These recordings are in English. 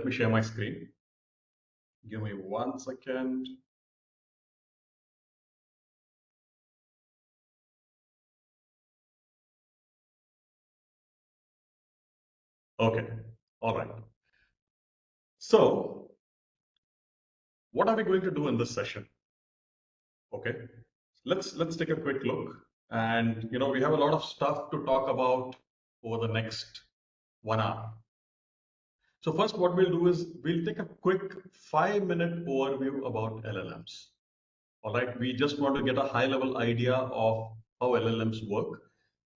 me share my screen. Give me 1 second. Okay, all right. So what are we going to do in this session? Okay, let's take a quick look. And we have a lot of stuff to talk about over the next 1 hour. So first, what we'll do is we'll take a quick 5-minute overview about LLMs. All right, we just want to get a high-level idea of how LLMs work,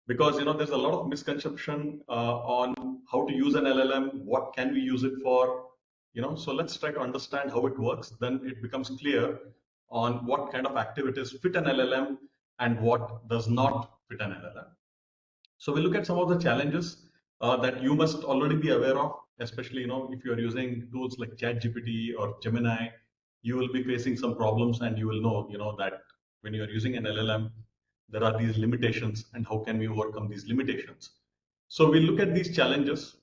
because there's a lot of misconception on how to use an LLM, what can we use it for, so let's try to understand how it works. Then it becomes clear on what kind of activities fit an LLM and what does not fit an LLM. So we look at some of the challenges that you must already be aware of, especially if you are using tools like ChatGPT or Gemini. You will be facing some problems, and you will know that when you are using an LLM, there are these limitations, and how can we overcome these limitations. So we look at these challenges,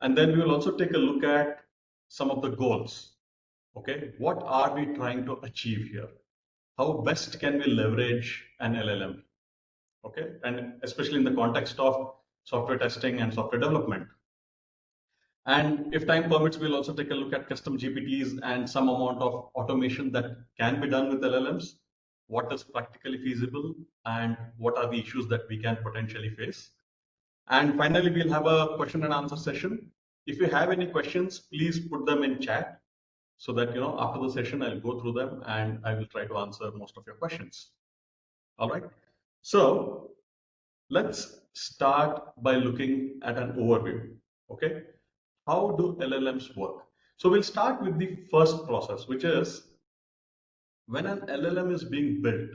and then we will also take a look at some of the goals. Okay, what are we trying to achieve here? How best can we leverage an LLM? Okay, and especially in the context of software testing and software development. And if time permits, we'll also take a look at custom GPTs and some amount of automation that can be done with LLMs, what is practically feasible, and what are the issues that we can potentially face. And finally, we'll have a question and answer session. If you have any questions, please put them in chat so that after the session, I'll go through them and I will try to answer most of your questions. All right. So let's start by looking at an overview. Okay. How do LLMs work? So we'll start with the first process, which is when an LLM is being built,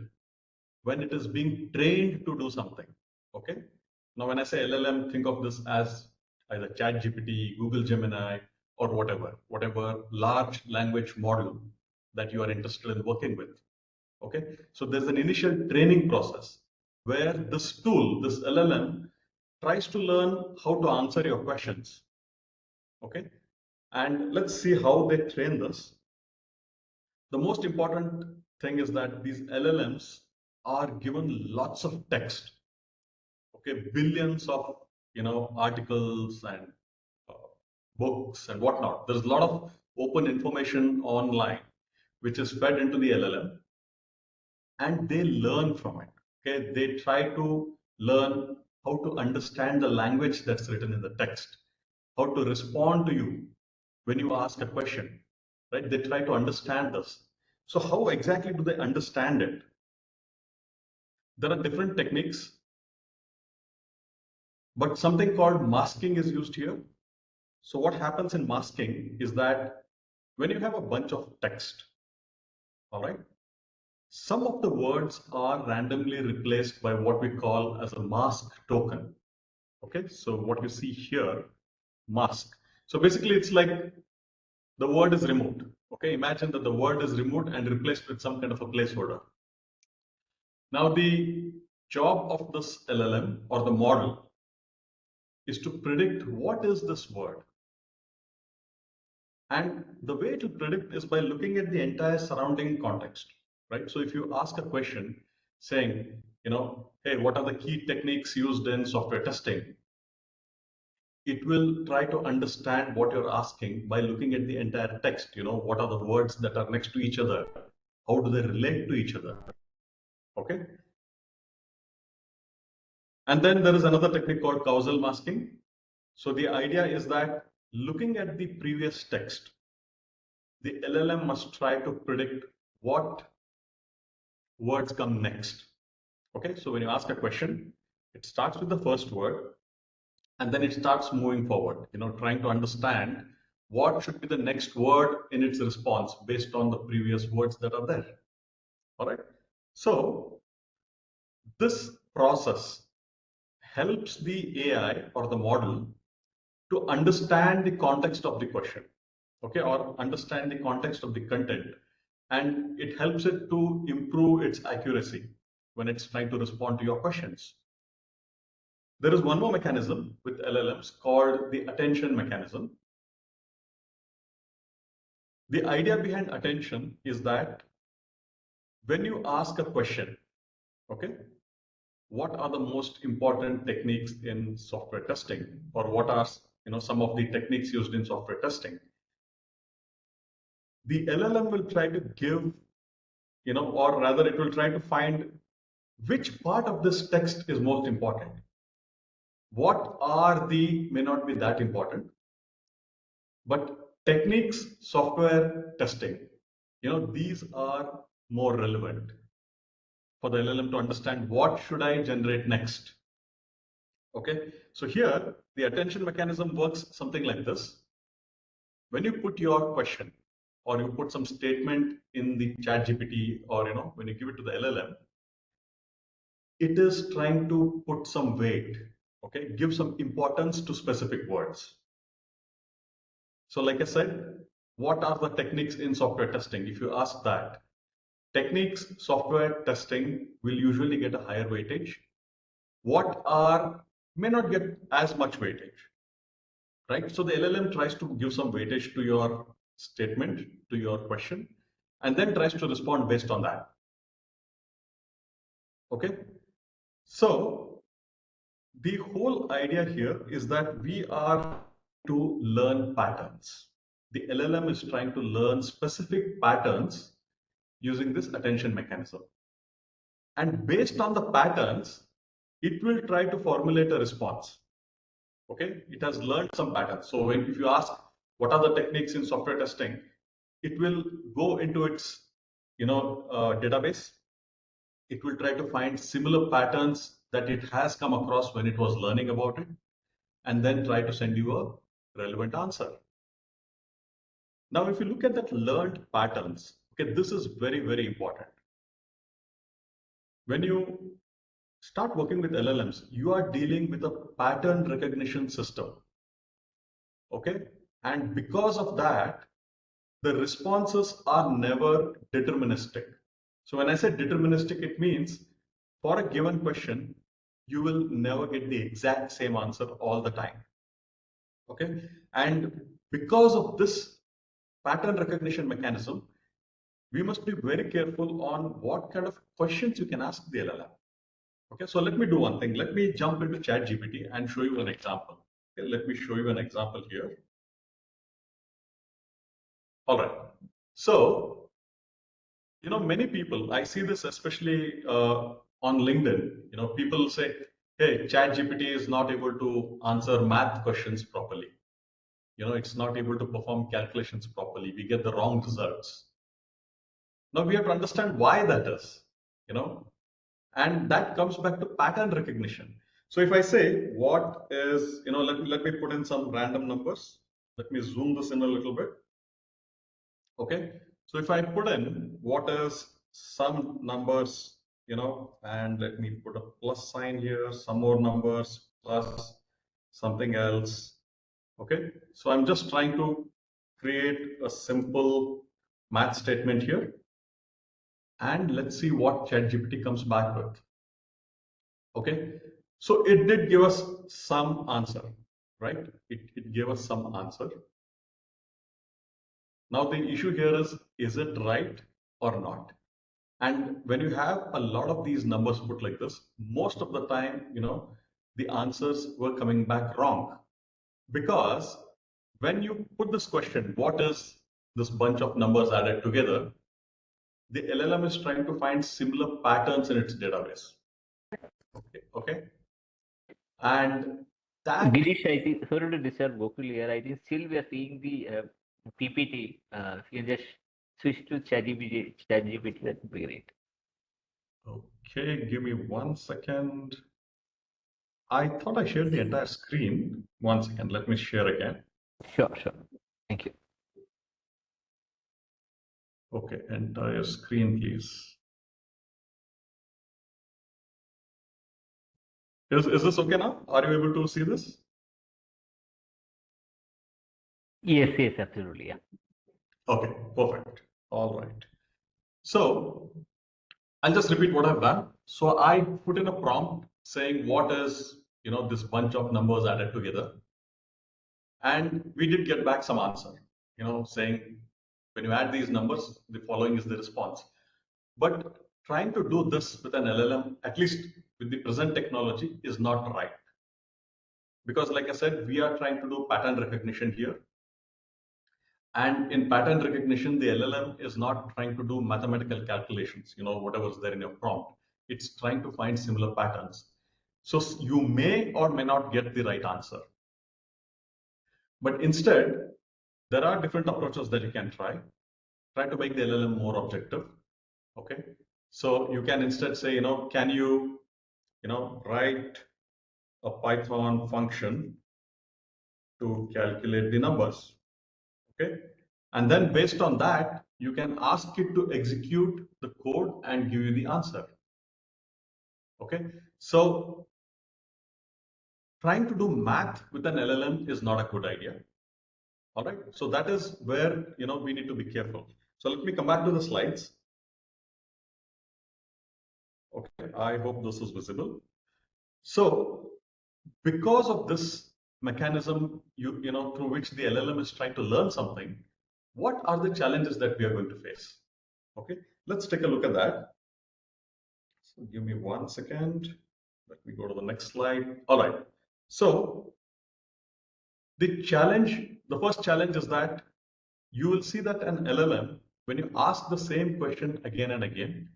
when it is being trained to do something. Okay. Now, when I say LLM, think of this as either ChatGPT, Google Gemini, or whatever large language model that you are interested in working with. Okay. So there's an initial training process where this tool, this LLM, tries to learn how to answer your questions. Okay. And let's see how they train this. The most important thing is that these LLMs are given lots of text. Okay, billions of articles and books and whatnot. There's a lot of open information online which is fed into the LLM, and they learn from it. Okay, they try to learn how to understand the language that's written in the text, how to respond to you when you ask a question, right? They try to understand this. So how exactly do they understand it? There are different techniques, but something called masking is used here. So what happens in masking is that when you have a bunch of text, all right, some of the words are randomly replaced by what we call as a mask token. Okay, so what you see here, mask. So basically it's like the word is removed. Okay, imagine that the word is removed and replaced with some kind of a placeholder. Now the job of this LLM or the model is to predict what is this word. And the way to predict is by looking at the entire surrounding context, right? So if you ask a question saying, hey, what are the key techniques used in software testing? It will try to understand what you're asking by looking at the entire text. What are the words that are next to each other? How do they relate to each other? Okay. And then there is another technique called causal masking. So the idea is that looking at the previous text, the LLM must try to predict what words come next. Okay, so when you ask a question, it starts with the first word and then it starts moving forward, trying to understand what should be the next word in its response based on the previous words that are there. All right, so this process helps the AI or the model to understand the context of the question, okay, or understand the context of the content, and it helps it to improve its accuracy when it's trying to respond to your questions. There is one more mechanism with LLMs called the attention mechanism. The idea behind attention is that when you ask a question, okay, what are the most important techniques in software testing, or what are some of the techniques used in software testing? The LLM will try to give, or rather it will try to find which part of this text is most important. What are the may not be that important, but techniques, software testing, these are more relevant for the LLM to understand what should I generate next. Okay, so here the attention mechanism works something like this. When you put your question or you put some statement in the chat GPT, or when you give it to the LLM, it is trying to put some weight, okay, give some importance to specific words. So like I said, what are the techniques in software testing? If you ask that, techniques, software testing will usually get a higher weightage. What are may not get as much weightage, right? So the LLM tries to give some weightage to your statement, to your question, and then tries to respond based on that. Okay, so the whole idea here is that we are to learn patterns. The LLM is trying to learn specific patterns using this attention mechanism. And based on the patterns, it will try to formulate a response. Okay, it has learned some patterns. So if you ask what are the techniques in software testing, it will go into its database. It will try to find similar patterns that it has come across when it was learning about it, and then try to send you a relevant answer. Now, if you look at that learned patterns, okay, this is very, very important. When you start working with LLMs, you are dealing with a pattern recognition system. Okay, and because of that, the responses are never deterministic. So when I say deterministic, it means for a given question, you will never get the exact same answer all the time. Okay, and because of this pattern recognition mechanism, we must be very careful on what kind of questions you can ask the LLM. Okay, so let me do one thing. Let me jump into ChatGPT and show you an example. Okay, let me show you an example here. All right. So, many people, I see this especially on LinkedIn, people say, hey, ChatGPT is not able to answer math questions properly. It's not able to perform calculations properly. We get the wrong results. Now we have to understand why that is, and that comes back to pattern recognition. So if I say what is, let me put in some random numbers. Let me zoom this in a little bit. Okay, so if I put in what is some numbers, and let me put a plus sign here, some more numbers plus something else. Okay, so I'm just trying to create a simple math statement here, and let's see what ChatGPT comes back with. Okay, so it did give us some answer, right? It gave us some answer. Now the issue here is it right or not? And when you have a lot of these numbers put like this, most of the time, the answers were coming back wrong. Because when you put this question, what is this bunch of numbers added together? The LLM is trying to find similar patterns in its database. Okay. And that Girish, I think, sorry to disturb Gokul here. I think still we are seeing the PPT. If you can just switch to ChatGPT, that would be great. Okay, give me 1 second. I thought I shared the entire screen. 1 second, let me share again. Sure. Thank you. Okay, entire screen, please. Is this okay now? Are you able to see this? Yes, absolutely. Yeah. Okay, perfect. All right. So I'll just repeat what I've done. So I put in a prompt saying what is, this bunch of numbers added together. And we did get back some answer, saying When you add these numbers, the following is the response. But trying to do this with an LLM, at least with the present technology, is not right. Because like I said, we are trying to do pattern recognition here. And in pattern recognition, the LLM is not trying to do mathematical calculations, whatever's there in your prompt. It's trying to find similar patterns. So you may or may not get the right answer. But instead, there are different approaches that you can try. Try to make the LLM more objective. Okay. So you can instead say, can you, write a Python function to calculate the numbers. Okay. And then based on that, you can ask it to execute the code and give you the answer. Okay. So trying to do math with an LLM is not a good idea. All right. So that is where, we need to be careful. So let me come back to the slides. Okay. I hope this is visible. So because of this mechanism, through which the LLM is trying to learn something, what are the challenges that we are going to face? Okay, let's take a look at that. So give me 1 second. Let me go to the next slide. All right. So the first challenge is that you will see that an LLM, when you ask the same question again and again,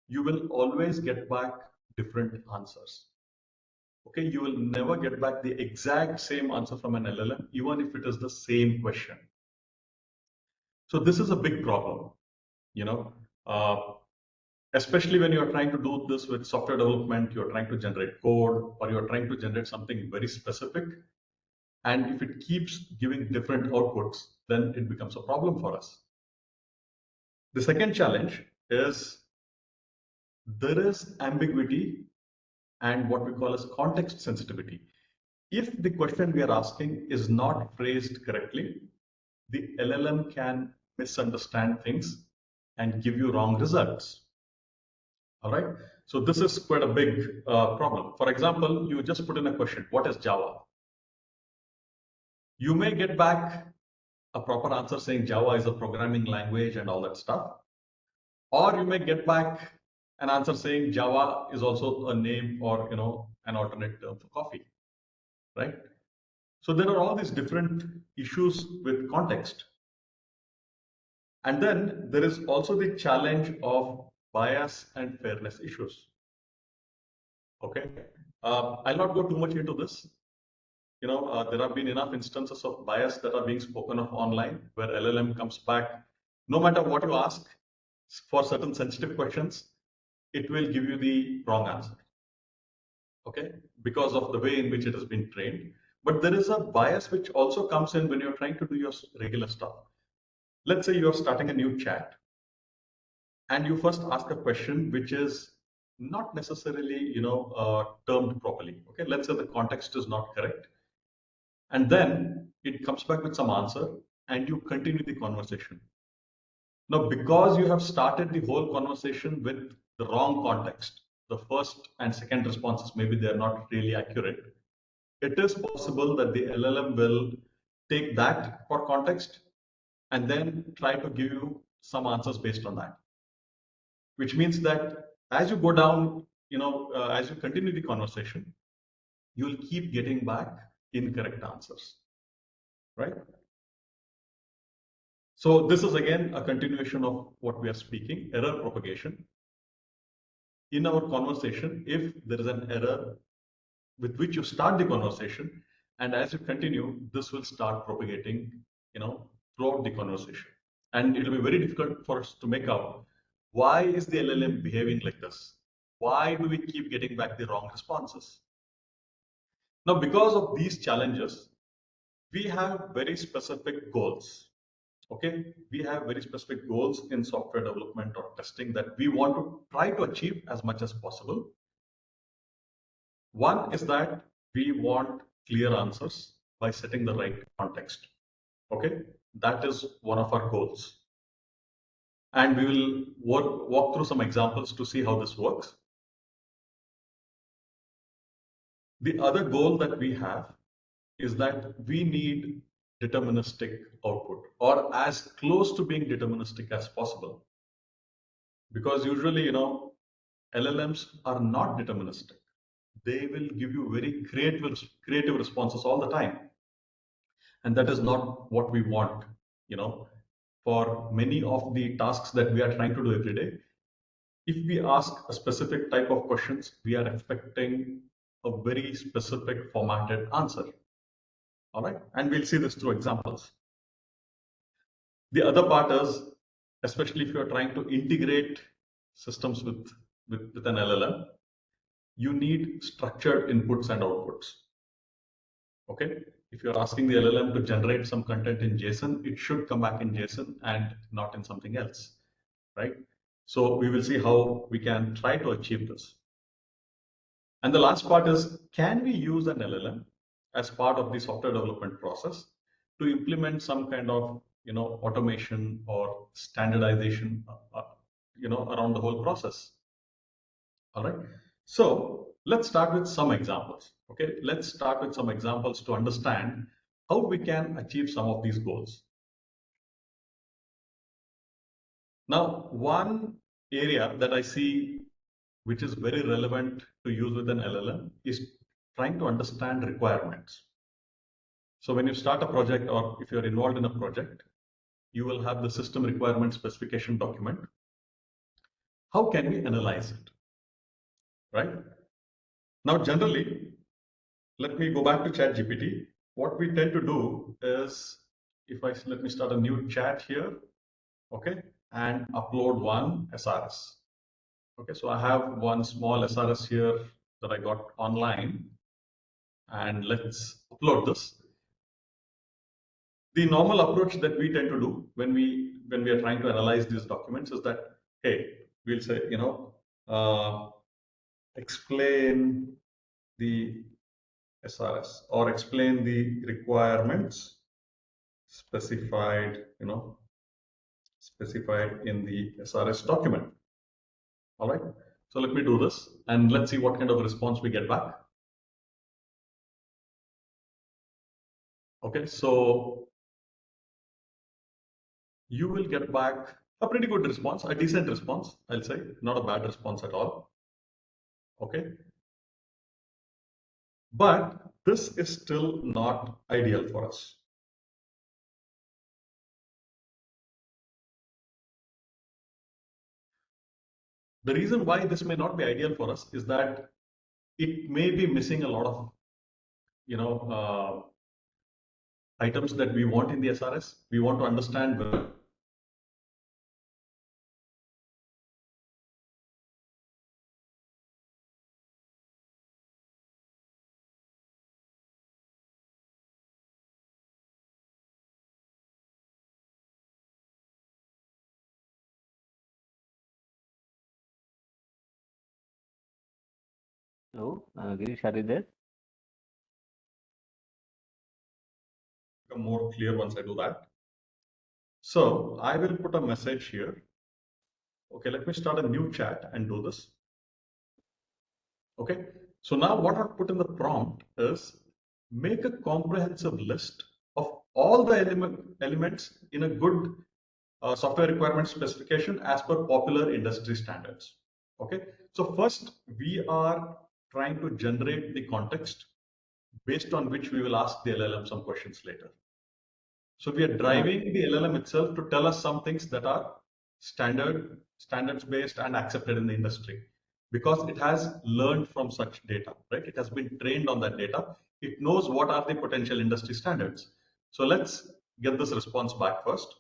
you will always get back different answers. Okay, you will never get back the exact same answer from an LLM, even if it is the same question. So this is a big problem, you know, uh, especially when you're trying to do this with software development, you're trying to generate code, or you're trying to generate something very specific. And if it keeps giving different outputs, then it becomes a problem for us. The second challenge is there is ambiguity and what we call as context sensitivity. If the question we are asking is not phrased correctly, the LLM can misunderstand things and give you wrong results. All right. So this is quite a big problem. For example, you just put in a question, what is Java? You may get back a proper answer saying Java is a programming language and all that stuff. Or you may get back an answer saying Java is also a name or, an alternate term for coffee, right? So there are all these different issues with context. And then there is also the challenge of bias and fairness issues. Okay, I'll not go too much into this. There have been enough instances of bias that are being spoken of online where LLM comes back, no matter what you ask for certain sensitive questions, it will give you the wrong answer. Okay, because of the way in which it has been trained. But there is a bias which also comes in when you're trying to do your regular stuff. Let's say you're starting a new chat and you first ask a question which is not necessarily, termed properly. Okay, let's say the context is not correct. And then it comes back with some answer and you continue the conversation. Now, because you have started the whole conversation with the wrong context, the first and second responses, maybe they're not really accurate. It is possible that the LLM will take that for context and then try to give you some answers based on that. Which means that as you go down, as you continue the conversation, you'll keep getting back incorrect answers, right? So this is again a continuation of what we are speaking, error propagation. In our conversation, if there is an error with which you start the conversation, and as you continue, this will start propagating, throughout the conversation. And it will be very difficult for us to make out why is the LLM behaving like this? Why do we keep getting back the wrong responses? Now, because of these challenges, we have very specific goals. Okay, we have very specific goals in software development or testing that we want to try to achieve as much as possible. One is that we want clear answers by setting the right context. Okay, that is one of our goals. And we will walk through some examples to see how this works. The other goal that we have is that we need deterministic output, or as close to being deterministic as possible. Because usually, LLMs are not deterministic. They will give you very creative responses all the time. And that is not what we want, you know, for many of the tasks that we are trying to do every day. If we ask a specific type of questions, we are expecting a very specific formatted answer. All right. And we'll see this through examples. The other part is, especially if you're trying to integrate systems with an LLM, you need structured inputs and outputs. Okay. If you're asking the LLM to generate some content in JSON, it should come back in JSON and not in something else, right? So we will see how we can try to achieve this. And the last part is, can we use an LLM as part of the software development process to implement some kind of, automation or standardization, around the whole process? All right. So let's start with some examples. Okay. Let's start with some examples to understand how we can achieve some of these goals. Now, one area that I see which is very relevant to use with an LLM is trying to understand requirements. So when you start a project, or if you're involved in a project, you will have the system requirement specification document. How can we analyze it, right? Now, generally, let me go back to ChatGPT. What we tend to do is, let me start a new chat here, okay, and upload one SRS. Okay, so I have one small SRS here that I got online, and let's upload this. The normal approach that we tend to do when we are trying to analyze these documents is that, hey, we'll say, explain the SRS, or explain the requirements specified, specified in the SRS document. All right. So let me do this and let's see what kind of response we get back. Okay, so you will get back a pretty good response, a decent response, I'll say, not a bad response at all. Okay. But this is still not ideal for us. The reason why this may not be ideal for us is that it may be missing a lot of, items that we want in the SRS. We want to understand whether Hello, Girish, are you there? become more clear once I do that. So I will put a message here. Okay, let me start a new chat and do this. Okay, so now what I've put in the prompt is, make a comprehensive list of all the elements in a good software requirement specification as per popular industry standards. Okay, so first we are trying to generate the context based on which we will ask the LLM some questions later. So we are driving the LLM itself to tell us some things that are standards based and accepted in the industry, because it has learned from such data, right? It has been trained on that data. It knows what are the potential industry standards. So let's get this response back first.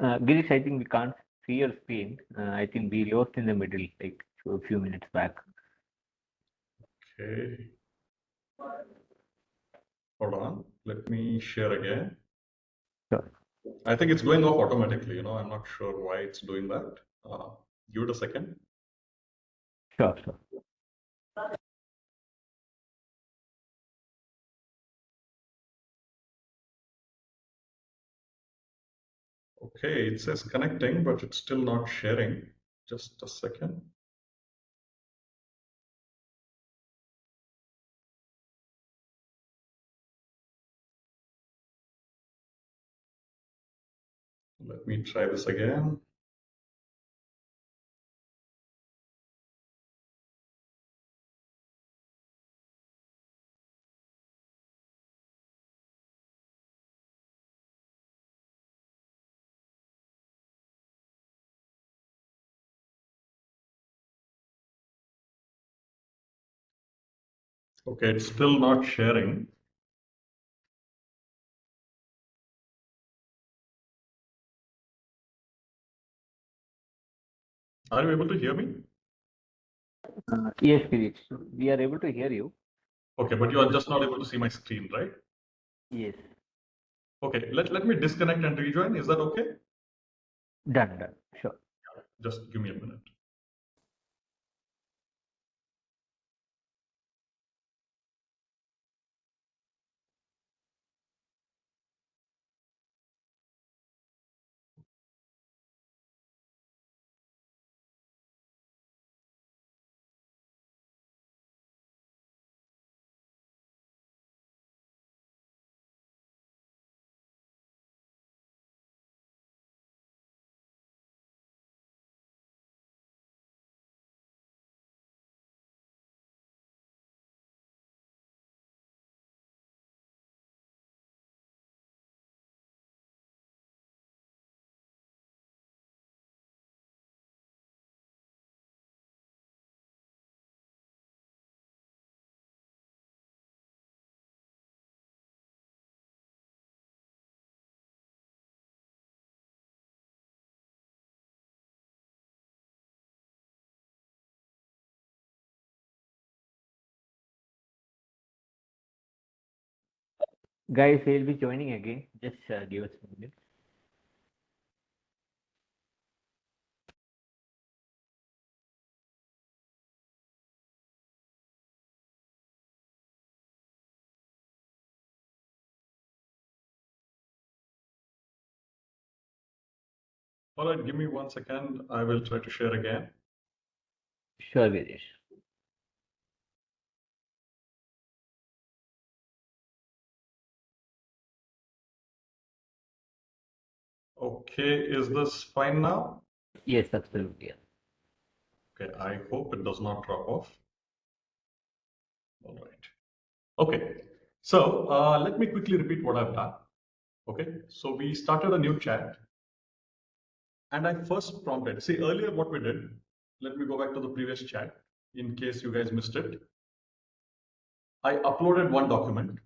Girish, I think we can't see your screen. I think we lost in the middle, like a few minutes back. Okay. Hold on. Let me share again. Sure. I think it's going off automatically. I'm not sure why it's doing that. Give it a second. Sure, sure. Okay, it says connecting, but it's still not sharing. Just a second. Let me try this again. Okay, it's still not sharing. Are you able to hear me? Yes, Girish. We are able to hear you. Okay, but you are just not able to see my screen, right? Yes. Okay, let me disconnect and rejoin. Is that okay? Done, done. Sure. Just give me a minute. Guys, he'll be joining again. Just give us a minute. All right, give me 1 second. I will try to share again. Sure, Girish. Okay, is this fine now? Yes, absolutely. Okay, I hope it does not drop off. All right. Okay, so let me quickly repeat what I've done. Okay, so we started a new chat and I first prompted. See, earlier what we did, let me go back to the previous chat in case you guys missed it. I uploaded one document,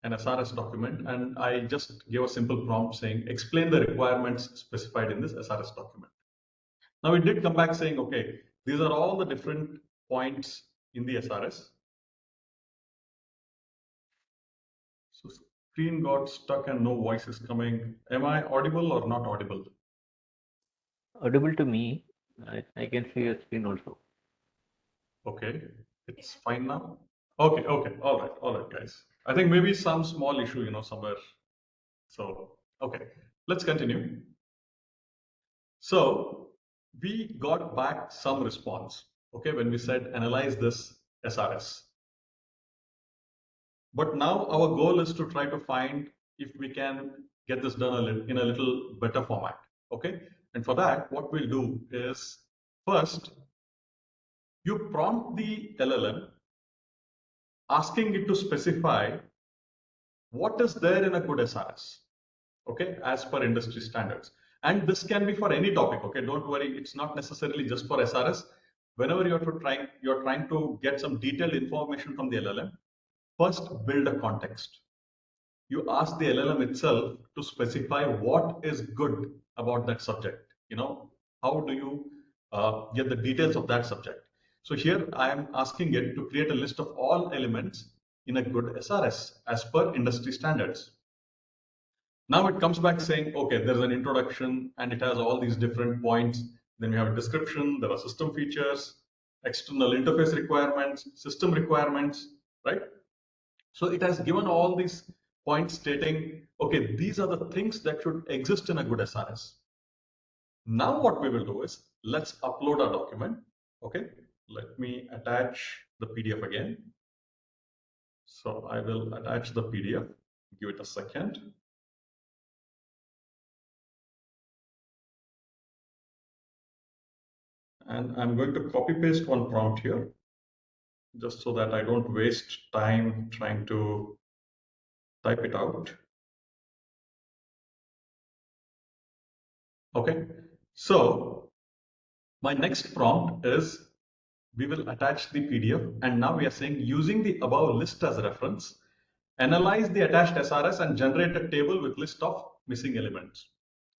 an SRS document, and I just gave a simple prompt saying, explain the requirements specified in this SRS document. Now it did come back saying, okay, these are all the different points in the SRS. So screen got stuck and no voice is coming. Am I audible or not audible? Audible to me. I can see your screen also. Okay, it's fine now. Okay, okay, all right, guys. I think maybe some small issue, somewhere. So, okay, let's continue. So we got back some response, okay, when we said analyze this SRS. But now our goal is to try to find if we can get this done in a little better format, okay? And for that, what we'll do is first, you prompt the LLM asking it to specify what is there in a good SRS, okay, as per industry standards. And this can be for any topic, okay? Don't worry, it's not necessarily just for SRS. Whenever you're trying to get some detailed information from the LLM, first build a context. You ask the LLM itself to specify what is good about that subject. How do you get the details of that subject? So here I am asking it to create a list of all elements in a good SRS as per industry standards. Now it comes back saying, okay, there's an introduction and it has all these different points. Then we have a description, there are system features, external interface requirements, system requirements, right? So it has given all these points stating, okay, these are the things that should exist in a good SRS. Now what we will do is let's upload our document. Okay, let me attach the PDF again. So I will attach the PDF. Give it a second. And I'm going to copy paste one prompt here just so that I don't waste time trying to type it out. Okay, so my next prompt is we will attach the PDF, and now we are saying using the above list as a reference, analyze the attached SRS and generate a table with list of missing elements.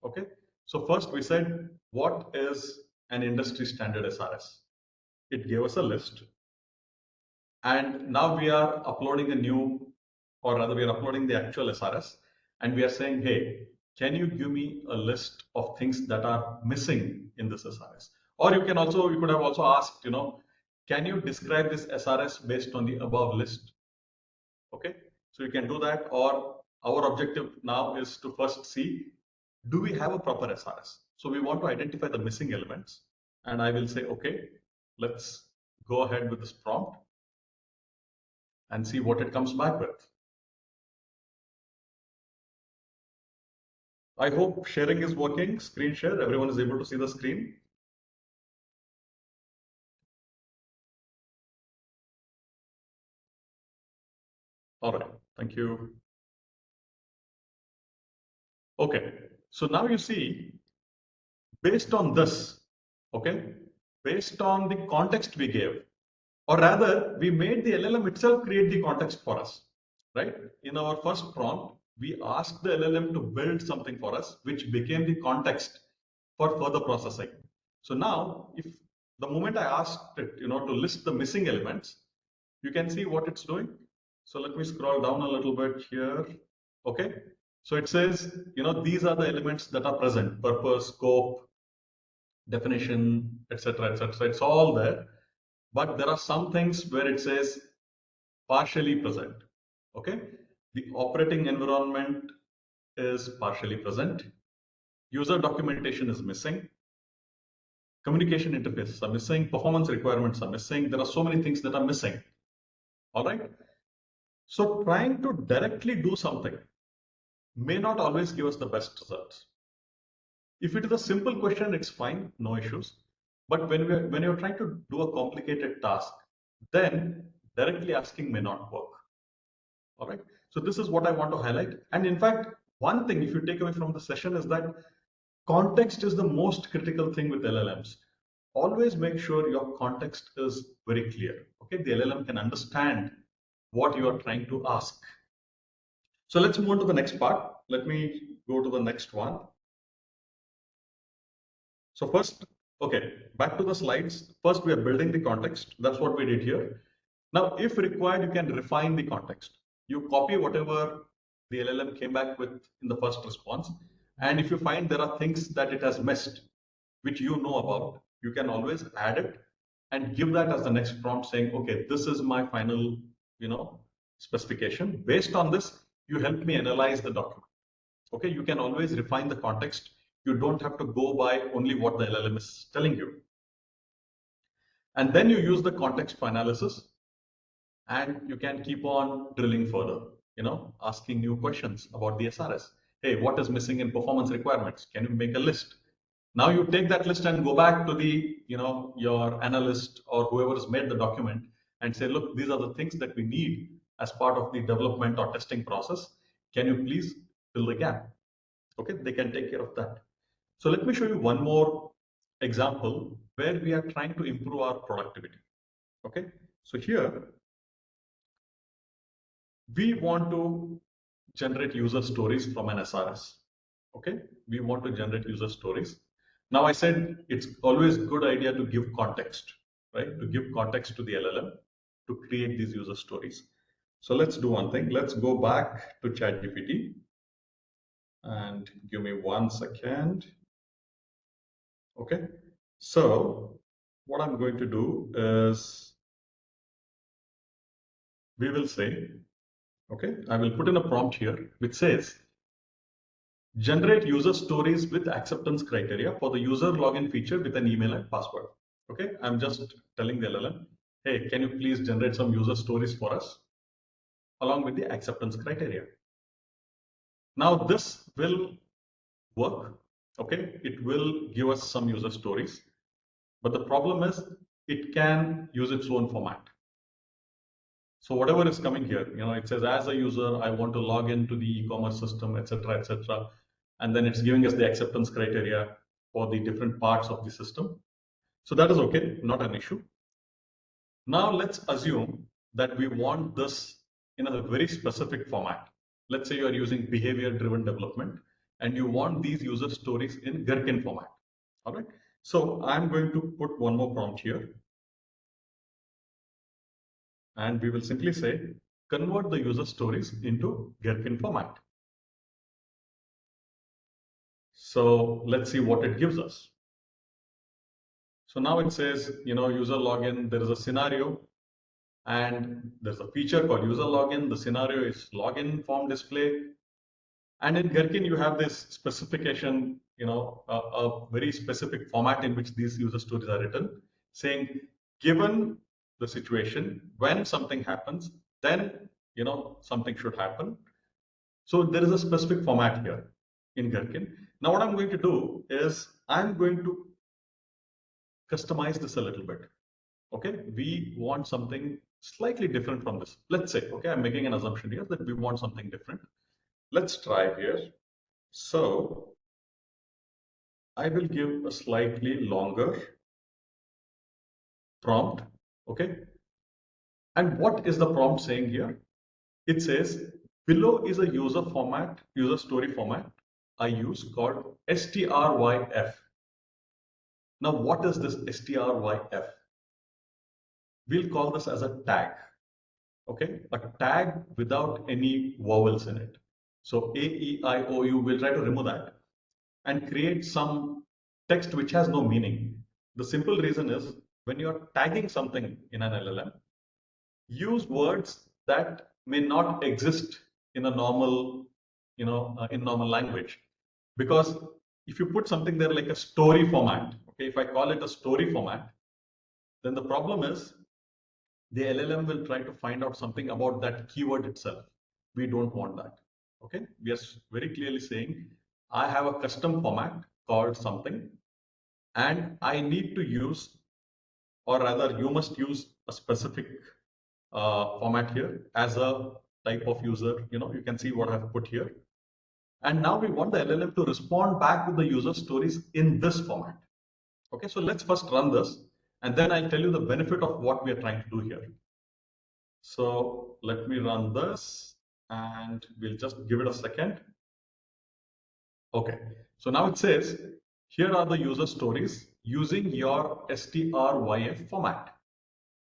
Okay, so first we said what is an industry standard SRS? It gave us a list, and now we are uploading a new, or rather we are uploading the actual SRS, and we are saying, hey, can you give me a list of things that are missing in this SRS? Or you could have also asked, can you describe this SRS based on the above list? Okay, so you can do that, or our objective now is to first see, do we have a proper SRS? So we want to identify the missing elements, and I will say, okay, let's go ahead with this prompt and see what it comes back with. I hope sharing is working, screen share, everyone is able to see the screen. All right, thank you. Okay, so now you see, based on this, okay, based on the context we gave, or rather, we made the LLM itself create the context for us, right? In our first prompt, we asked the LLM to build something for us, which became the context for further processing. So now, if the moment I asked it, to list the missing elements, you can see what it's doing. So let me scroll down a little bit here. Okay. So it says, these are the elements that are present: purpose, scope, definition, etc., etc. So it's all there. But there are some things where it says partially present. Okay. The operating environment is partially present. User documentation is missing. Communication interfaces are missing. Performance requirements are missing. There are so many things that are missing. All right. So trying to directly do something may not always give us the best results. If it is a simple question, it's fine, no issues. But when you're trying to do a complicated task, then directly asking may not work. All right. So this is what I want to highlight. And in fact, one thing, if you take away from the session, is that context is the most critical thing with LLMs. Always make sure your context is very clear. Okay, the LLM can understand what you are trying to ask. So let's move on to the next part. Let me go to the next one. So first, okay, back to the slides. First, we are building the context. That's what we did here. Now, if required, you can refine the context. You copy whatever the LLM came back with in the first response. And if you find there are things that it has missed, which you know about, you can always add it and give that as the next prompt saying, okay, this is my final, specification. Based on this, you help me analyze the document. Okay, you can always refine the context. You don't have to go by only what the LLM is telling you. And then you use the context for analysis, and you can keep on drilling further, asking new questions about the SRS. Hey, what is missing in performance requirements? Can you make a list? Now you take that list and go back to the, your analyst or whoever has made the document and say, look, these are the things that we need as part of the development or testing process. Can you please fill the gap? Okay, they can take care of that. So let me show you one more example where we are trying to improve our productivity. Okay, so here we want to generate user stories from an SRS. Okay, we want to generate user stories. Now I said it's always good idea to give context, right? To give context to the LLM to create these user stories. So let's do one thing. Let's go back to ChatGPT and give me 1 second. Okay, so what I'm going to do is we will say, okay, I will put in a prompt here which says generate user stories with acceptance criteria for the user login feature with an email and password. Okay, I'm just telling the LLM, hey, can you please generate some user stories for us along with the acceptance criteria. Now this will work. Okay, it will give us some user stories. But the problem is it can use its own format. So whatever is coming here, it says as a user, I want to log into the e-commerce system, etc., etc. And then it's giving us the acceptance criteria for the different parts of the system. So that is okay, not an issue. Now let's assume that we want this in a very specific format. Let's say you are using behavior-driven development and you want these user stories in Gherkin format. All right. So I'm going to put one more prompt here. And we will simply say, convert the user stories into Gherkin format. So let's see what it gives us. So now it says, user login, there is a scenario and there's a feature called user login. The scenario is login form display. And in Gherkin, you have this specification, a very specific format in which these user stories are written, saying, given the situation, when something happens, then, something should happen. So there is a specific format here in Gherkin. Now what I'm going to do is I'm going to customize this a little bit. Okay, we want something slightly different from this. Let's say, okay, I'm making an assumption here that we want something different. Let's try here. So I will give a slightly longer prompt. Okay, and what is the prompt saying here? It says below is a user story format I use called strYF. Now, what is this strYF? We'll call this as a tag. Okay, a tag without any vowels in it. So A, E, I, O, U, we'll try to remove that and create some text which has no meaning. The simple reason is when you're tagging something in an LLM, use words that may not exist in a normal, in normal language. Because if you put something there like a story format, okay, if I call it a story format, then the problem is the LLM will try to find out something about that keyword itself. We don't want that. Okay, we are very clearly saying I have a custom format called something, and I need to use, or rather, you must use a specific format here as a type of user. You can see what I've put here. And now we want the LLM to respond back with the user stories in this format. Okay, so let's first run this, and then I'll tell you the benefit of what we are trying to do here. So let me run this and we'll just give it a second. Okay, so now it says, here are the user stories using your strYF format.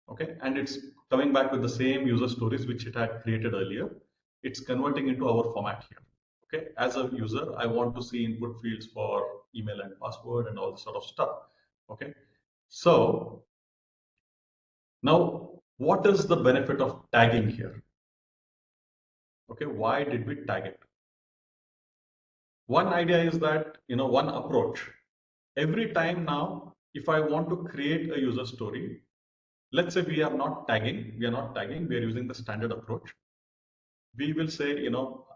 Okay, and it's coming back with the same user stories which it had created earlier. It's converting into our format here. Okay, as a user, I want to see input fields for email and password and all this sort of stuff. Okay, so now what is the benefit of tagging here? Okay, why did we tag it? One idea is that, one approach. Every time now, if I want to create a user story, let's say we are not tagging, we are using the standard approach. We will say,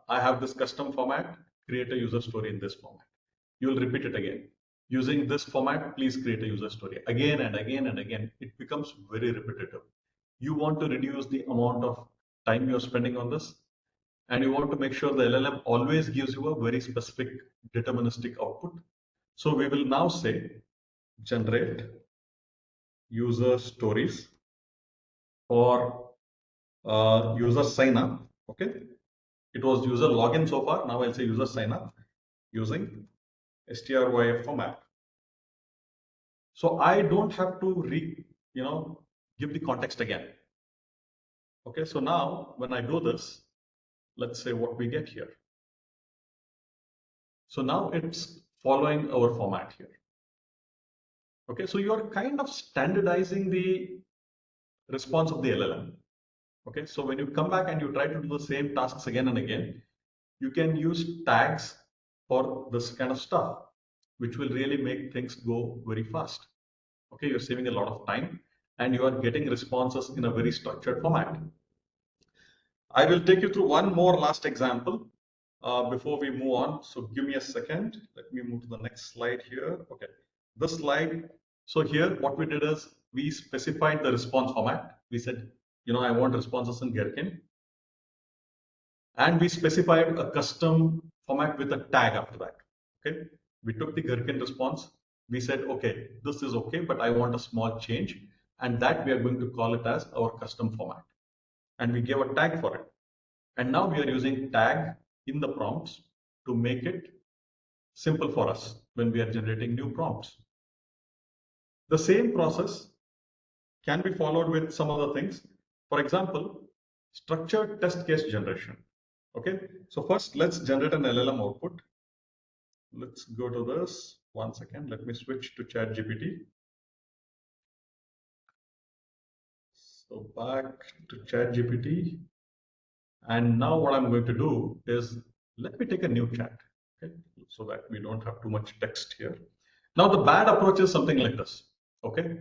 I have this custom format, create a user story in this format. You will repeat it again. Using this format, please create a user story again and again and again. It becomes very repetitive. You want to reduce the amount of time you're spending on this, and you want to make sure the LLM always gives you a very specific deterministic output. So we will now say generate user stories for user sign up. Okay, it was user login so far. Now I'll say user sign up using strYF format. So I don't have to give the context again. Okay, so now when I do this, let's say what we get here. So now it's following our format here. Okay, so you are kind of standardizing the response of the LLM. Okay, so when you come back and you try to do the same tasks again and again, you can use tags for this kind of stuff, which will really make things go very fast. Okay, you're saving a lot of time and you are getting responses in a very structured format. I will take you through one more last example before we move on. So give me a second. Let me move to the next slide here. Okay, this slide So here what we did is we specified the response format. We said, I want responses in Gherkin. And we specified a custom format with a tag after that. Okay. We took the Gherkin response. We said, okay, this is okay, but I want a small change. And that we are going to call it as our custom format. And we gave a tag for it. And now we are using tag in the prompts to make it simple for us when we are generating new prompts. The same process can be followed with some other things. For example, structured test case generation. Okay, so first let's generate an LLM output. Let's go to this. One second, let me switch to ChatGPT. So back to ChatGPT. And now what I'm going to do is let me take a new chat, okay, so that we don't have too much text here. Now the bad approach is something like this. Okay,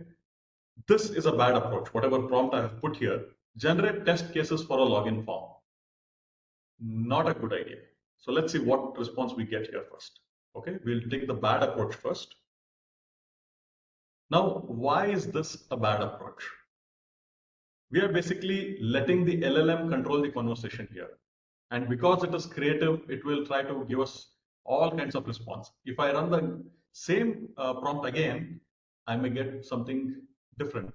this is a bad approach. Whatever prompt I have put here, generate test cases for a login form. Not a good idea. So let's see what response we get here first. Okay, we'll take the bad approach first. Now, why is this a bad approach? We are basically letting the LLM control the conversation here. And because it is creative, it will try to give us all kinds of response. If I run the same prompt again, I may get something different.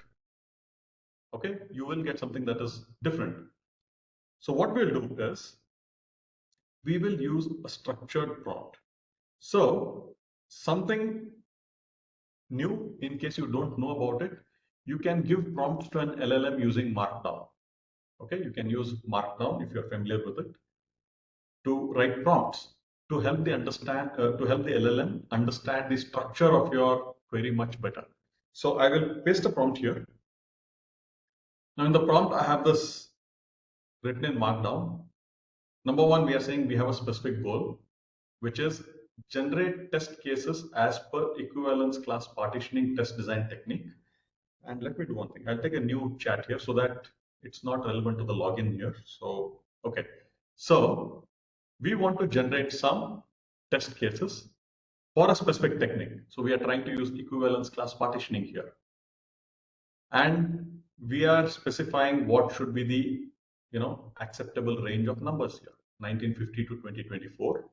Okay, you will get something that is different. So what we'll do is we will use a structured prompt. So something new, in case you don't know about it, you can give prompts to an LLM using Markdown. Okay, you can use Markdown if you're familiar with it to write prompts to help the LLM understand the structure of your query much better. So I will paste a prompt here. Now in the prompt, I have this written in Markdown. Number one, we are saying we have a specific goal, which is generate test cases as per equivalence class partitioning test design technique. And let me do one thing. I'll take a new chat here so that it's not relevant to the login here. So, okay. So we want to generate some test cases for a specific technique. So we are trying to use equivalence class partitioning here. And we are specifying what should be the acceptable range of numbers here, 1950 to 2024.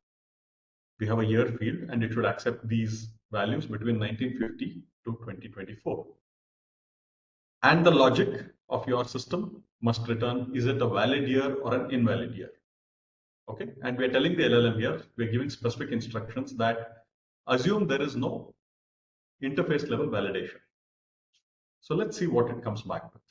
We have a year field and it should accept these values between 1950 to 2024. And the logic of your system must return, is it a valid year or an invalid year? Okay, and we're telling the LLM here, we're giving specific instructions that assume there is no interface level validation. So let's see what it comes back with.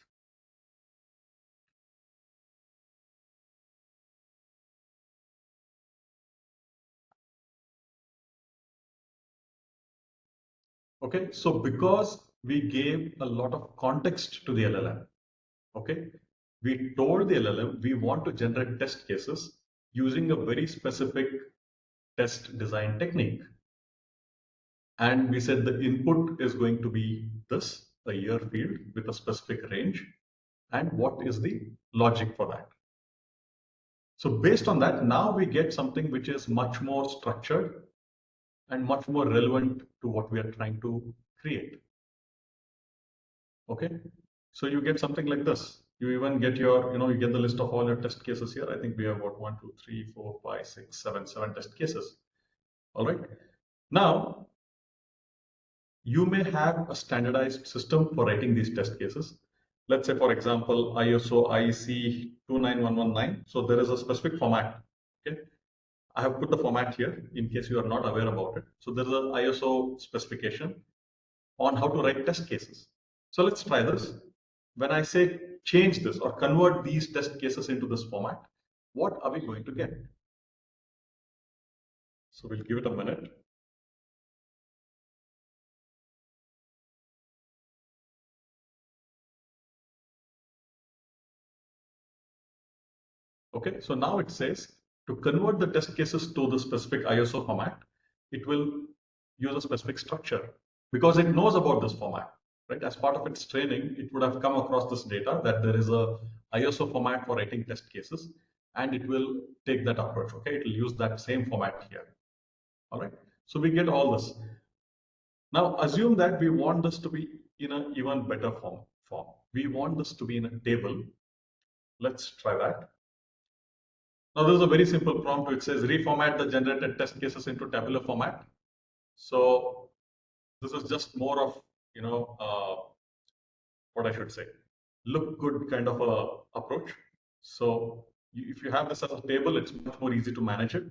Okay, so because we gave a lot of context to the LLM, okay, we told the LLM we want to generate test cases using a very specific test design technique. And we said the input is going to be this, a year field with a specific range. And what is the logic for that? So based on that, now we get something which is much more structured and much more relevant to what we are trying to create. Okay, so you get something like this. You even get your, you get the list of all your test cases here. I think we have what, 1, 2, 3, 4, 5, 6, 7, 7 test cases. All right. Now, you may have a standardized system for writing these test cases. Let's say, for example, ISO IEC 29119. So there is a specific format. Okay, I have put the format here in case you are not aware about it. So there is an ISO specification on how to write test cases. So let's try this. When I say change this or convert these test cases into this format, what are we going to get? So we'll give it a minute. Okay, so now it says to convert the test cases to the specific ISO format, it will use a specific structure because it knows about this format, right? As part of its training, it would have come across this data that there is a ISO format for writing test cases, and it will take that approach. Okay, it will use that same format here. All right, so we get all this. Now assume that we want this to be in an even better form. We want this to be in a table. Let's try that. Now this is a very simple prompt which says reformat the generated test cases into tabular format. So this is just more of, what I should say, look good kind of a approach. So if you have this as a table, it's much more easy to manage it.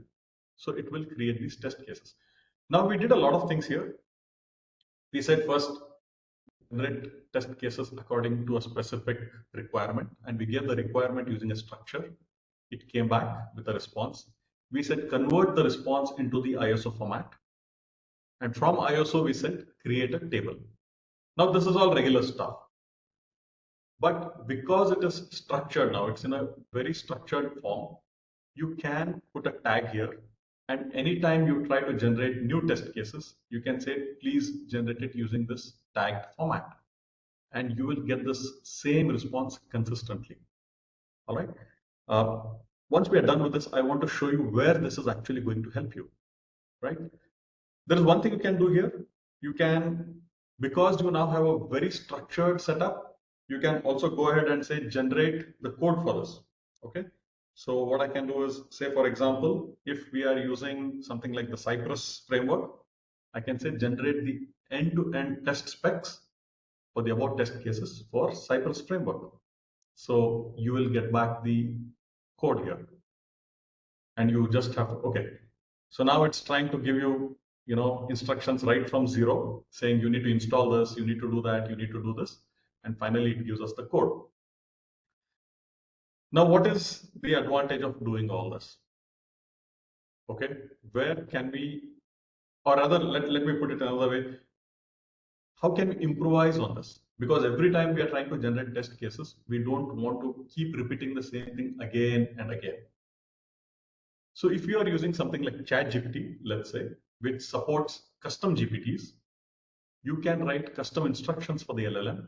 So it will create these test cases. Now we did a lot of things here. We said first, generate test cases according to a specific requirement, and we gave the requirement using a structure. It came back with a response. We said convert the response into the ISO format, and from ISO we said create a table. Now this is all regular stuff, but because it is structured now, it's in a very structured form, you can put a tag here, and anytime you try to generate new test cases, you can say please generate it using this tagged format, and you will get this same response consistently. All right. Uh, Once we are done with this, I want to show you where this is actually going to help you, right? There is one thing you can do here. You can, because you now have a very structured setup, you can also go ahead and say generate the code for this. Okay. So what I can do is say, for example, if we are using something like the Cypress framework, I can say generate the end-to-end test specs for the above test cases for Cypress framework. So you will get back the code here, and you just have to, okay. So now it's trying to give you, instructions right from zero, saying you need to install this, you need to do that, you need to do this, and finally it gives us the code. Now, what is the advantage of doing all this? Okay, where can we, or rather, let me put it another way, how can we improvise on this? Because every time we are trying to generate test cases, we don't want to keep repeating the same thing again and again. So if you are using something like ChatGPT, let's say, which supports custom GPTs, you can write custom instructions for the LLM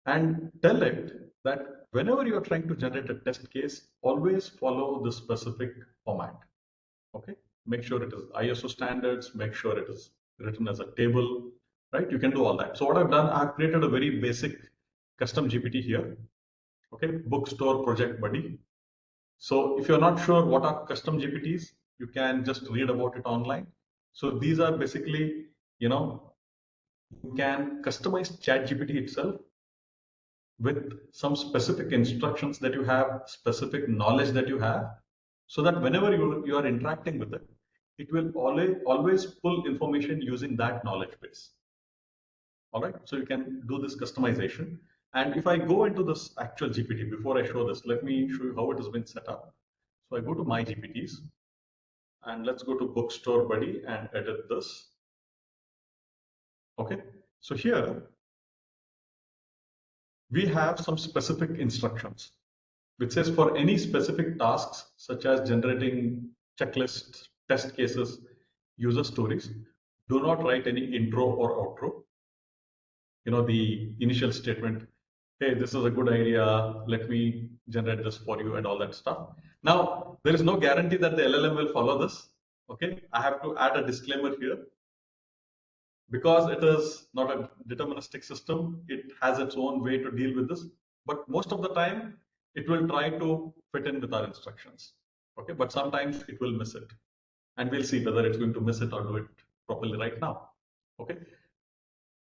and tell it that whenever you are trying to generate a test case, always follow the specific format. Okay, make sure it is ISO standards, make sure it is written as a table, right? You can do all that. So what I've done, I've created a very basic custom GPT here. Okay, bookstore project buddy. So if you're not sure what are custom GPTs, you can just read about it online. So these are basically, you can customize ChatGPT itself with some specific instructions that you have, specific knowledge that you have, so that whenever you are interacting with it, it will always pull information using that knowledge base. All right, so you can do this customization. And if I go into this actual GPT, before I show this, let me show you how it has been set up. So I go to my GPTs, and let's go to bookstore buddy and edit this. Okay, so here we have some specific instructions which says for any specific tasks such as generating checklists, test cases, user stories, do not write any intro or outro. The initial statement, hey, this is a good idea, let me generate this for you, and all that stuff. Now, there is no guarantee that the LLM will follow this. Okay, I have to add a disclaimer here. Because it is not a deterministic system, it has its own way to deal with this. But most of the time, it will try to fit in with our instructions. Okay, but sometimes it will miss it. And we'll see whether it's going to miss it or do it properly right now. Okay.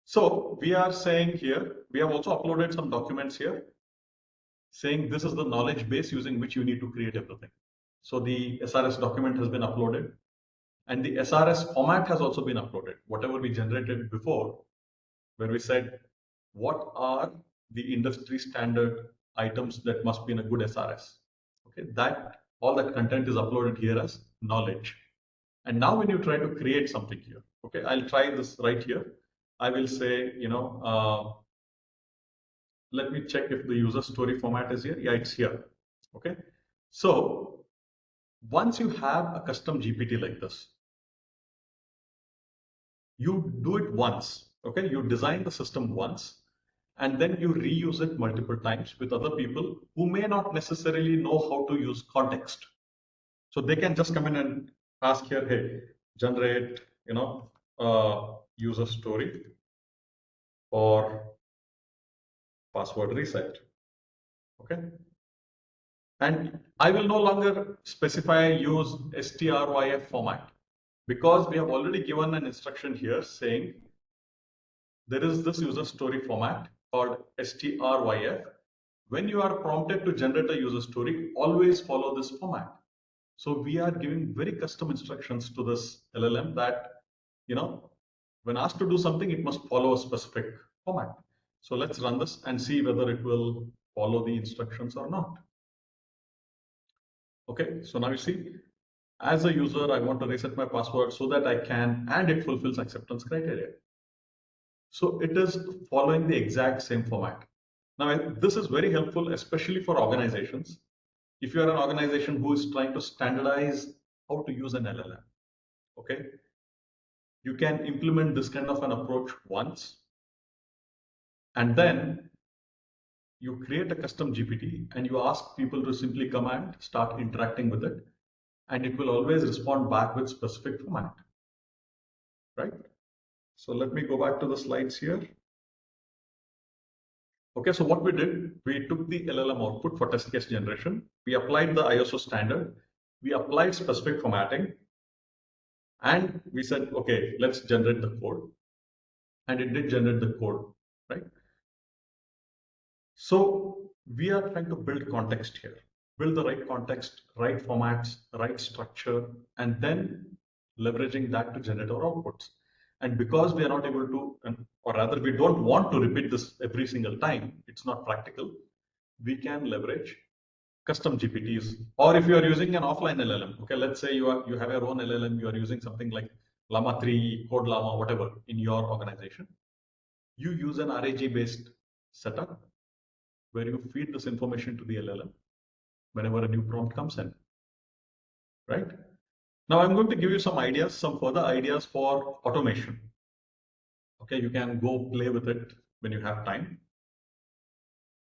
So we are saying here, we have also uploaded some documents here saying this is the knowledge base using which you need to create everything. So the SRS document has been uploaded. And the SRS format has also been uploaded. Whatever we generated before, where we said, what are the industry standard items that must be in a good SRS? Okay, that all that content is uploaded here as knowledge. And now when you try to create something here, okay, I'll try this right here. I will say, let me check if the user story format is here. Yeah, it's here. Okay. So once you have a custom GPT like this, you do it once. Okay, you design the system once, and then you reuse it multiple times with other people who may not necessarily know how to use context. So they can just come in and ask here, hey, generate, user story or password reset. Okay. And I will no longer specify use strYF format because we have already given an instruction here saying there is this user story format called strYF. When you are prompted to generate a user story, always follow this format. So we are giving very custom instructions to this LLM that, when asked to do something, it must follow a specific format. So let's run this and see whether it will follow the instructions or not. Okay, so now you see, as a user, I want to reset my password so that I can, and it fulfills acceptance criteria. So it is following the exact same format. Now, this is very helpful, especially for organizations. If you are an organization who is trying to standardize how to use an LLM, okay, you can implement this kind of an approach once, and then you create a custom GPT and you ask people to simply come and start interacting with it, and it will always respond back with specific format, right? So let me go back to the slides here. Okay, so what we did, we took the LLM output for test case generation, we applied the ISO standard, we applied specific formatting, and we said, okay, let's generate the code. And it did generate the code, right? So we are trying to build context here, build the right context, right formats, right structure, and then leveraging that to generate our outputs. And because we are not able to, or rather we don't want to repeat this every single time, it's not practical, we can leverage custom GPTs. Or if you are using an offline LLM, okay, let's say you have your own LLM, you are using something like Llama 3, Code Llama, whatever in your organization, you use an RAG based setup where you feed this information to the LLM whenever a new prompt comes in, right? Now I'm going to give you some ideas, some further ideas for automation. Okay, you can go play with it when you have time.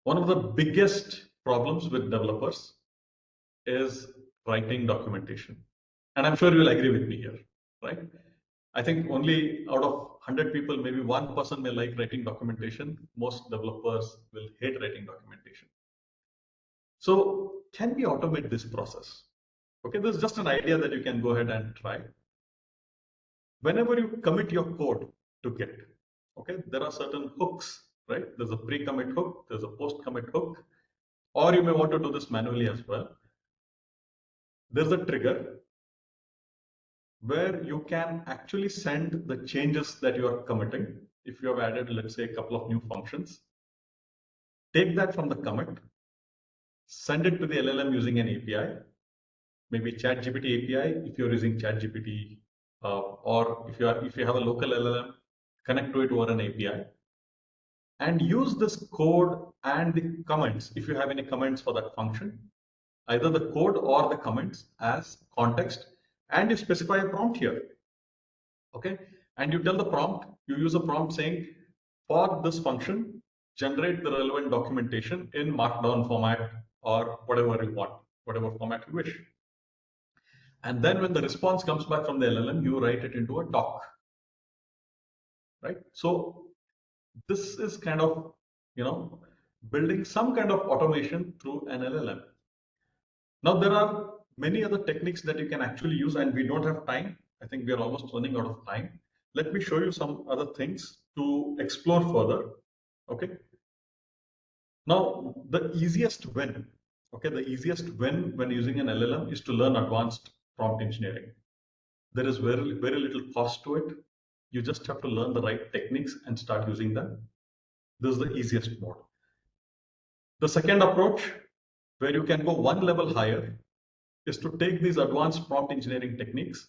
One of the biggest problems with developers is writing documentation. And I'm sure you'll agree with me here, right? I think only out of 100 people, maybe one person may like writing documentation. Most developers will hate writing documentation. So can we automate this process? Okay, this is just an idea that you can go ahead and try. Whenever you commit your code to Git, okay, there are certain hooks, right? There's a pre-commit hook, there's a post-commit hook, or you may want to do this manually as well. There's a trigger where you can actually send the changes that you are committing. If you have added, let's say, a couple of new functions, take that from the commit, send it to the LLM using an API, maybe ChatGPT API if you're using ChatGPT, or if you have a local LLM, connect to it over an API, and use this code and the comments. If you have any comments for that function, either the code or the comments as context, and you specify a prompt here. Okay, and you tell the prompt, you use a prompt saying, for this function, generate the relevant documentation in markdown format or whatever you want, whatever format you wish. And then when the response comes back from the LLM, you write it into a doc, right? So this is kind of, building some kind of automation through an LLM. Now there are many other techniques that you can actually use, and we don't have time. I think we are almost running out of time. Let me show you some other things to explore further. Okay. Now the easiest win, okay, the easiest win when using an LLM is to learn advanced prompt engineering. There is very, very little cost to it. You just have to learn the right techniques and start using them. This is the easiest mode. The second approach, where you can go one level higher, is to take these advanced prompt engineering techniques,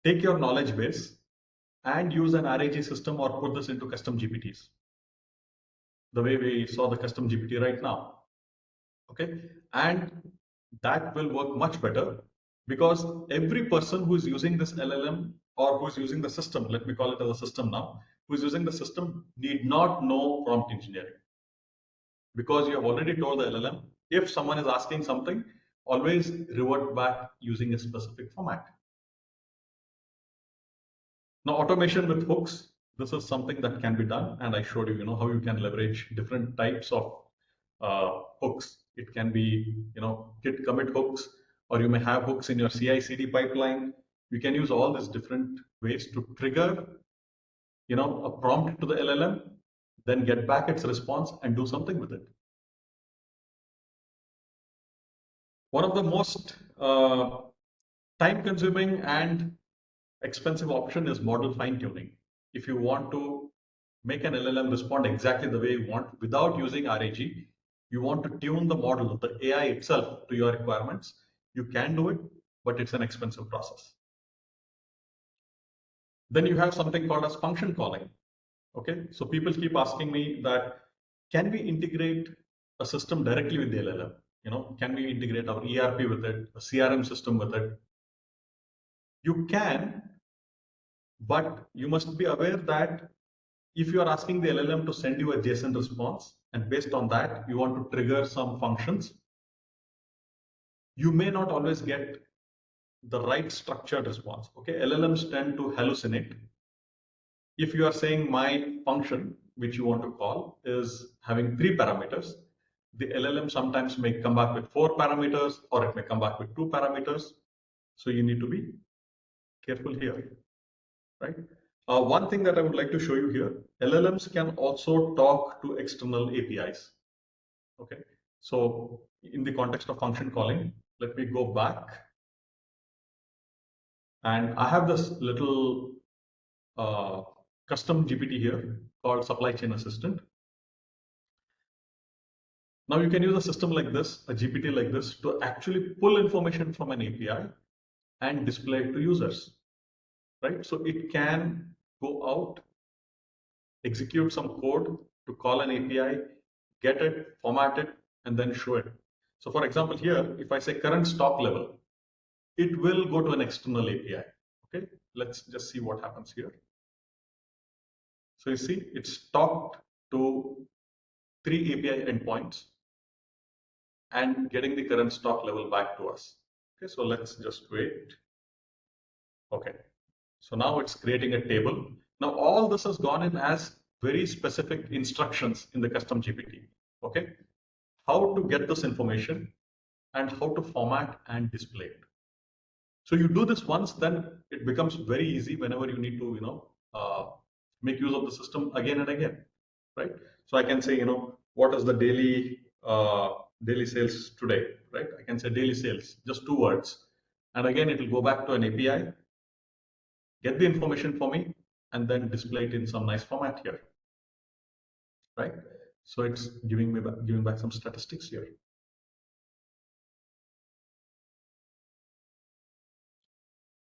take your knowledge base, and use an RAG system or put this into custom GPTs, the way we saw the custom GPT right now. Okay, and that will work much better because every person who is using this LLM or who is using the system, let me call it as a system now, who is using the system need not know prompt engineering, because you have already told the LLM, if someone is asking something, always revert back using a specific format. Now, automation with hooks, this is something that can be done, and I showed you, how you can leverage different types of hooks. It can be, git commit hooks, or you may have hooks in your CI/CD pipeline. You can use all these different ways to trigger, a prompt to the LLM, then get back its response and do something with it. One of the most time-consuming and expensive option is model fine-tuning. If you want to make an LLM respond exactly the way you want without using RAG, you want to tune the model, the AI itself, to your requirements, you can do it, but it's an expensive process. Then you have something called as function calling. Okay, so people keep asking me that, can we integrate a system directly with the LLM? Can we integrate our ERP with it, a CRM system with it? You can, but you must be aware that if you are asking the LLM to send you a JSON response, and based on that, you want to trigger some functions, you may not always get the right structured response. Okay, LLMs tend to hallucinate. If you are saying my function, which you want to call, is having 3 parameters, the LLM sometimes may come back with 4 parameters, or it may come back with 2 parameters. So you need to be careful here, right? One thing that I would like to show you here, LLMs can also talk to external APIs. Okay, so in the context of function calling, let me go back, and I have this little custom GPT here called Supply Chain Assistant. Now you can use a system like this, a GPT like this, to actually pull information from an API and display it to users, right? So it can go out, execute some code to call an API, get it, format it, and then show it. So for example, here, if I say current stock level, it will go to an external API. Okay, let's just see what happens here. So you see, it's talked to 3 API endpoints and getting the current stock level back to us. Okay, so let's just wait. Okay, so now it's creating a table. Now all this has gone in as very specific instructions in the custom GPT. Okay, how to get this information and how to format and display it. So you do this once, then it becomes very easy whenever you need to, make use of the system again and again, right? So I can say, what is the daily sales today, right? I can say daily sales, just 2 words, and again it will go back to an API, get the information for me, and then display it in some nice format here, right? So it's giving back some statistics here.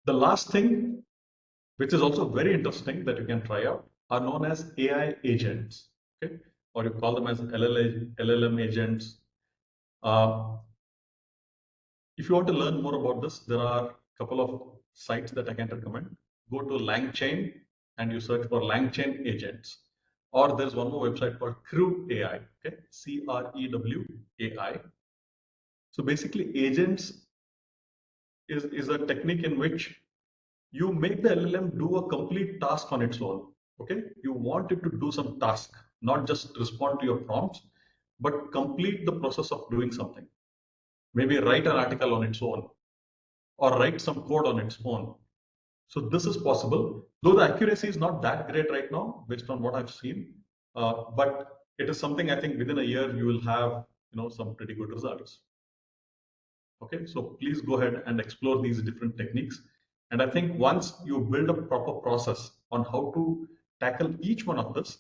The last thing, which is also very interesting that you can try out, are known as AI agents, okay? Or you call them as LLM agents. If you want to learn more about this, there are a couple of sites that I can recommend. Go to LangChain and you search for LangChain agents. Or there's one more website called Crew AI, okay? CREW AI. So basically, agents is a technique in which you make the LLM do a complete task on its own. Okay, you want it to do some task, not just respond to your prompts, but complete the process of doing something. Maybe write an article on its own, or write some code on its own. So this is possible, though the accuracy is not that great right now, based on what I've seen. But it is something I think within a year you will have, some pretty good results. Okay, so please go ahead and explore these different techniques. And I think once you build a proper process on how to tackle each one of this,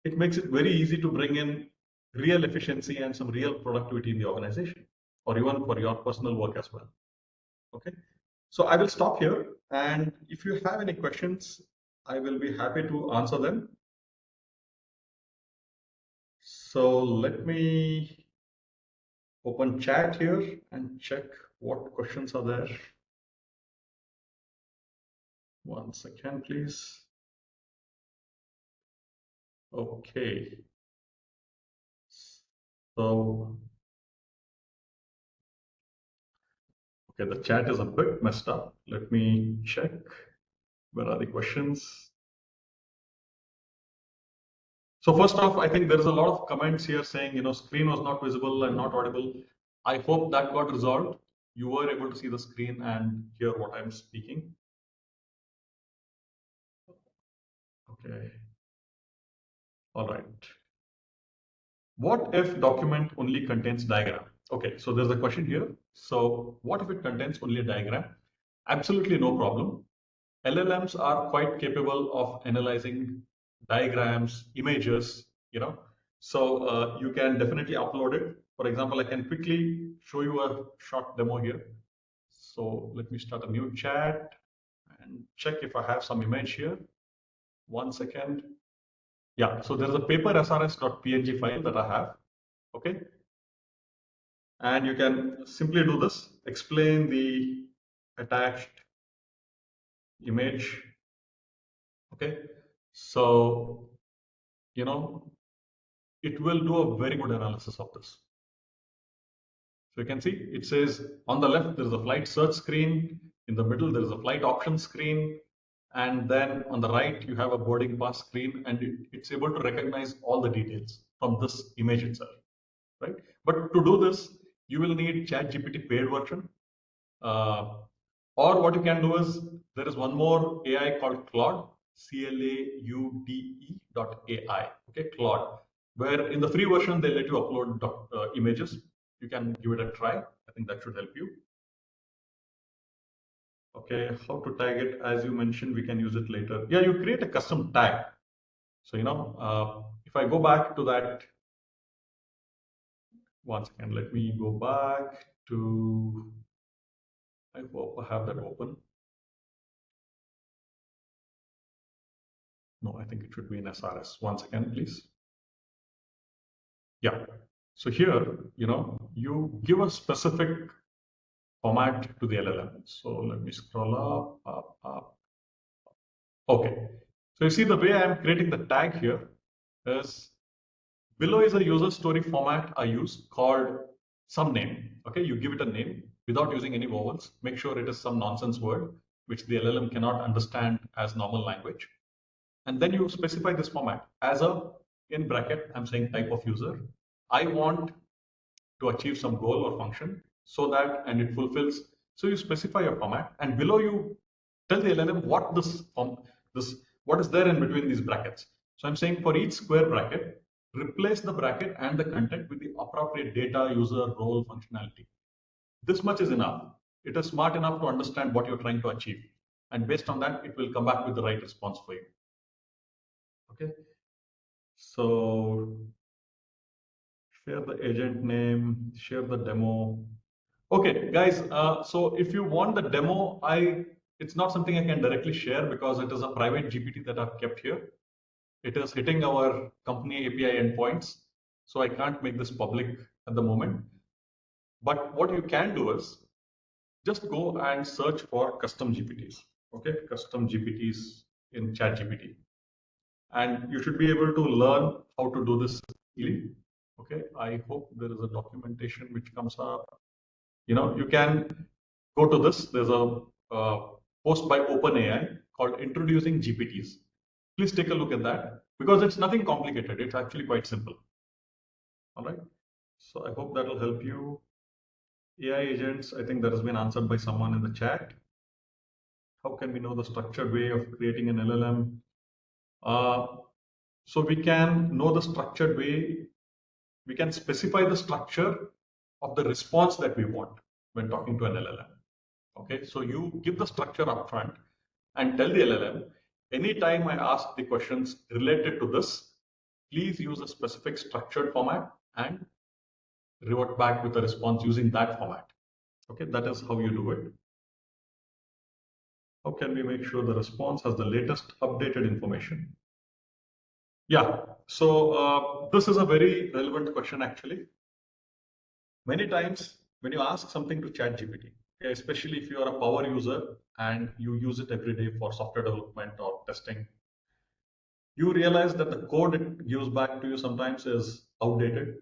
it makes it very easy to bring in real efficiency and some real productivity in the organization, or even for your personal work as well. Okay, so I will stop here. And if you have any questions, I will be happy to answer them. So let me open chat here and check what questions are there. One second, please. Okay. So, okay, the chat is a bit messed up. Let me check. Where are the questions? So first off, I think there is a lot of comments here saying, screen was not visible and not audible. I hope that got resolved. You were able to see the screen and hear what I'm speaking. Okay. All right. What if document only contains diagram? Okay, so there's a question here. So what if it contains only a diagram? Absolutely no problem. LLMs are quite capable of analyzing diagrams, images, so you can definitely upload it. For example, I can quickly show you a short demo here. So let me start a new chat and check if I have some image here. 1 second. Yeah, so there's a paper srs.png file that I have. Okay. And you can simply do this, explain the attached image. Okay. So, it will do a very good analysis of this. So you can see it says on the left, there is a flight search screen. In the middle, there is a flight option screen. And then on the right, you have a boarding pass screen, and it's able to recognize all the details from this image itself, right? But to do this, you will need ChatGPT paid version. Or what you can do is there is one more AI called Claude, CLAUDE.ai, okay, Claude, where in the free version they let you upload images. You can give it a try. I think that should help you. Okay, how to tag it? As you mentioned, we can use it later. Yeah, you create a custom tag. So, if I go back to that, once again, let me go back to, I hope I have that open. No, I think it should be in SRS. Once again, please. Yeah. So here, you give a specific format to the LLM. So let me scroll up. Okay. So you see the way I'm creating the tag here is below is a user story format I use called some name. Okay. You give it a name without using any vowels. Make sure it is some nonsense word which the LLM cannot understand as normal language. And then you specify this format as a, in bracket, I'm saying type of user. I want to achieve some goal or function so that, and it fulfills. So you specify a format, and below you tell the LLM what what is there in between these brackets. So I'm saying for each square bracket, replace the bracket and the content with the appropriate data, user, role, functionality. This much is enough. It is smart enough to understand what you're trying to achieve. And based on that, it will come back with the right response for you. Okay. So share the agent name, share the demo. Okay, guys, so if you want the demo, it's not something I can directly share because it is a private GPT that I've kept here. It is hitting our company API endpoints, so I can't make this public at the moment. But what you can do is just go and search for custom GPTs, okay? Custom GPTs in ChatGPT. And you should be able to learn how to do this easily. Okay, I hope there is a documentation which comes up. You can go to this. There's a post by OpenAI called Introducing GPTs. Please take a look at that because it's nothing complicated. It's actually quite simple. All right. So I hope that will help you. AI agents, I think that has been answered by someone in the chat. How can we know the structured way of creating an LLM? So we can know the structured way. We can specify the structure of the response that we want when talking to an LLM. Okay, so you give the structure upfront and tell the LLM, anytime I ask the questions related to this, please use a specific structured format and revert back with a response using that format. Okay, that is how you do it. How can we make sure the response has the latest updated information? Yeah, so this is a very relevant question actually. Many times when you ask something to ChatGPT, okay, especially if you are a power user and you use it every day for software development or testing, you realize that the code it gives back to you sometimes is outdated.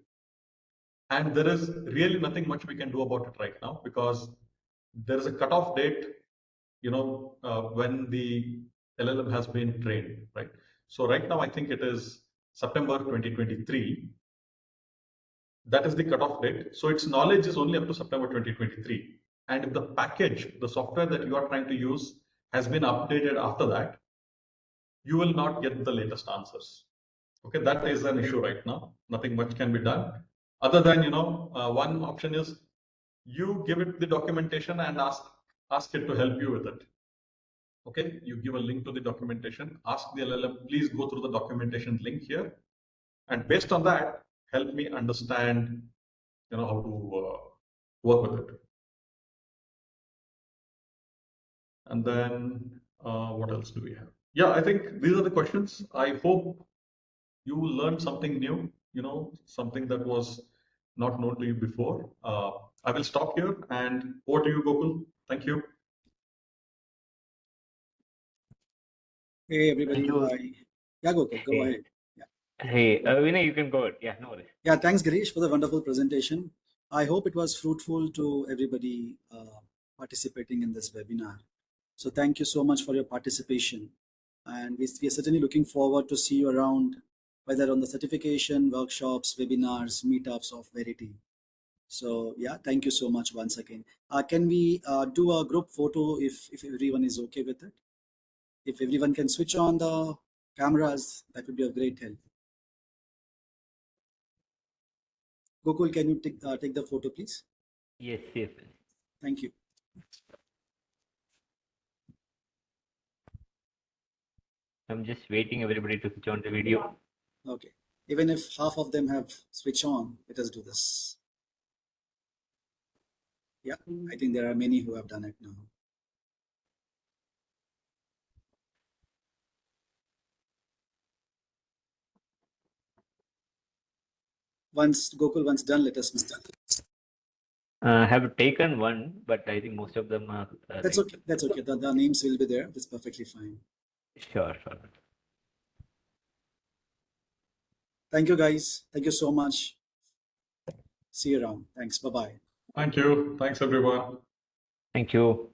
And there is really nothing much we can do about it right now because there is a cutoff date, when the LLM has been trained, right? So right now, I think it is September 2023. That is the cutoff date. So its knowledge is only up to September 2023. And if the package, the software that you are trying to use has been updated after that, you will not get the latest answers. Okay, that is an issue right now. Nothing much can be done. Other than, one option is you give it the documentation and ask it to help you with it. Okay, you give a link to the documentation, ask the LLM, please go through the documentation link here. And based on that, help me understand, how to work with it. And then what else do we have? Yeah, I think these are the questions. I hope you learned something new, something that was not known to you before. I will stop here and over to you, Gokul. Thank you. Hey everybody, Thank you. hi. Yeah, Gokul, go ahead. Yeah. Hey, Vinay, you can go ahead. Yeah, no worries. Yeah, thanks Girish for the wonderful presentation. I hope it was fruitful to everybody participating in this webinar. So thank you so much for your participation. And we are certainly looking forward to see you around, whether on the certification, workshops, webinars, meetups of Verity. So yeah, thank you so much once again. Can we do a group photo if everyone is okay with it? If everyone can switch on the cameras, that would be of great help. Gokul, can you take the photo, please? Yes, yes. Thank you. I'm just waiting everybody to switch on the video. Okay. Even if half of them have switched on, let us do this. Yeah, I think there are many who have done it now. Once Gokul, once done, let us know. Have taken one, but I think most of them are. That's okay. That's okay. The names will be there. That's perfectly fine. Sure, sure. Thank you, guys. Thank you so much. See you around. Thanks. Bye-bye. Thank you. Thanks, everyone. Thank you.